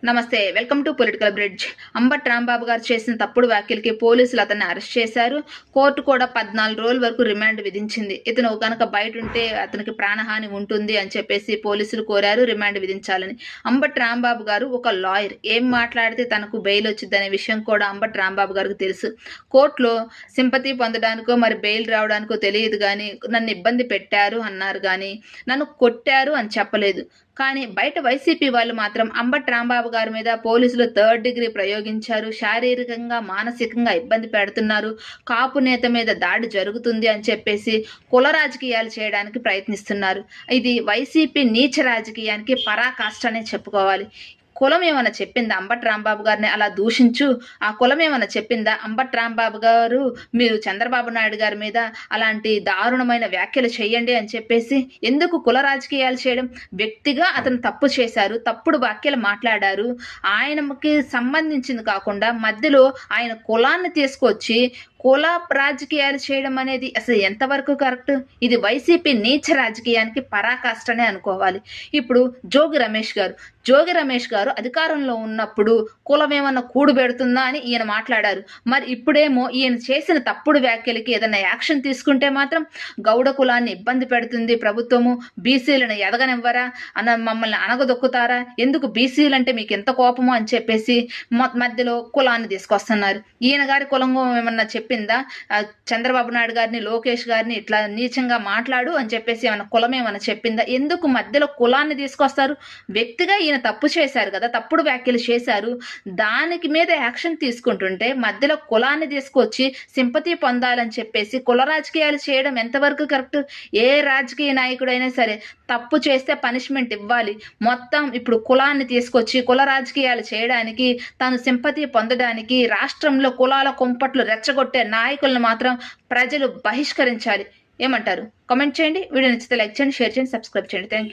నమస్తే. Welcome to political bridge. Ambati Rambabu గారు చేసిన తప్పుడు వ్యాఖ్యలకి పోలీసులు అతన్ని అరెస్ట్ చేశారు. కోర్టు కూడా 14 రోజుల వరకు రిమాండ్ విధించింది. ఇతను కనుక బయట ఉంటే అతనికి ప్రాణహాని ఉంటుంది అని చెప్పేసి పోలీసులు కోరారు రిమాండ్ విధించాలని. అంబటి రాంబాబు గారు ఒక లాయర్. ఏం మాట్లాడితే తనకు బెయిల్ వచ్చిందనే విషయం కూడా అంబటి రాంబాబు గారికి తెలుసు. కోర్టులో సింపతి పొందడానికో మరి బెయిల్ రావడానికో తెలియదు కానీ నన్ను ఇబ్బంది పెట్టారు అన్నారు కానీ నన్ను కొట్టారు అని చెప్పలేదు. కానీ బయట వైసీపీ వాళ్ళు మాత్రం అంబటి రాంబాబు గారి మీద పోలీసులు 3rd డిగ్రీ ప్రయోగించారు. శారీరకంగా మానసికంగా ఇబ్బంది పెడుతున్నారు. కాపు నేత మీద దాడి జరుగుతుంది అని చెప్పేసి కుల రాజకీయాలు చేయడానికి ప్రయత్నిస్తున్నారు. ఇది వైసీపీ నీచ రాజకీయానికి పరాకాష్ఠనే చెప్పుకోవాలి. కులం ఏమైనా చెప్పిందా అంబటి రాంబాబు గారిని అలా దూషించు? ఆ కులం ఏమైనా చెప్పిందా? అంబటి రాంబాబు గారు మీరు చంద్రబాబు నాయుడు గారి మీద అలాంటి దారుణమైన వ్యాఖ్యలు చేయండి అని చెప్పేసి ఎందుకు కుల రాజకీయాలు చేయడం? వ్యక్తిగా అతను తప్పు చేశారు, తప్పుడు వ్యాఖ్యలు మాట్లాడారు. ఆయనకి సంబంధించింది కాకుండా మధ్యలో ఆయన కులాన్ని తీసుకొచ్చి కుల రాజకీయాలు చేయడం అనేది అసలు ఎంతవరకు కరెక్ట్? ఇది వైసీపీ నీచ రాజకీయానికి పరాకాష్ఠనే అనుకోవాలి. ఇప్పుడు జోగి రమేష్ గారు అధికారంలో ఉన్నప్పుడు కులం ఏమన్నా కూడు పెడుతుందా అని ఈయన మాట్లాడారు. మరి ఇప్పుడేమో ఈయన చేసిన తప్పుడు వ్యాఖ్యలకి ఏదైనా యాక్షన్ తీసుకుంటే మాత్రం గౌడ కులాన్ని ఇబ్బంది పెడుతుంది ప్రభుత్వము, బీసీలను ఎదగనివ్వరా మమ్మల్ని అనగదొక్కుతారా, ఎందుకు బీసీలు అంటే మీకు ఎంత కోపమో అని చెప్పేసి మధ్యలో కులాన్ని తీసుకొస్తున్నారు. ఈయన గారి కులం ఏమన్నా చెప్పిందా? చంద్రబాబు నాయుడు గారిని, లోకేష్ గారిని ఇట్లా నీచంగా మాట్లాడు అని చెప్పేసి ఏమన్నా కులం ఏమన్నా చెప్పిందా? ఎందుకు మధ్యలో కులాన్ని తీసుకొస్తారు? వ్యక్తిగా ఈయన తప్పు చేశారు కదా, తప్పుడు వ్యాఖ్యలు చేశారు. దానికి మీద యాక్షన్ తీసుకుంటుంటే మధ్యలో కులాన్ని తీసుకొచ్చి సింపతి పొందాలని చెప్పేసి కుల రాజకీయాలు చేయడం ఎంతవరకు కరెక్ట్? ఏ రాజకీయ నాయకుడైనా సరే తప్పు చేస్తే పనిష్మెంట్ ఇవ్వాలి. మొత్తం ఇప్పుడు కులాన్ని తీసుకొచ్చి కుల రాజకీయాలు చేయడానికి, తాను సింపతి పొందడానికి రాష్ట్రంలో కులాల కుంపట్లు రెచ్చగొట్టే నాయకులను మాత్రం ప్రజలు బహిష్కరించాలి. ఏమంటారు? కామెంట్ చేయండి. వీడియో నచ్చితే లైక్ చేయండి, షేర్ చేయండి, సబ్స్క్రైబ్ చేయండి. Thank you.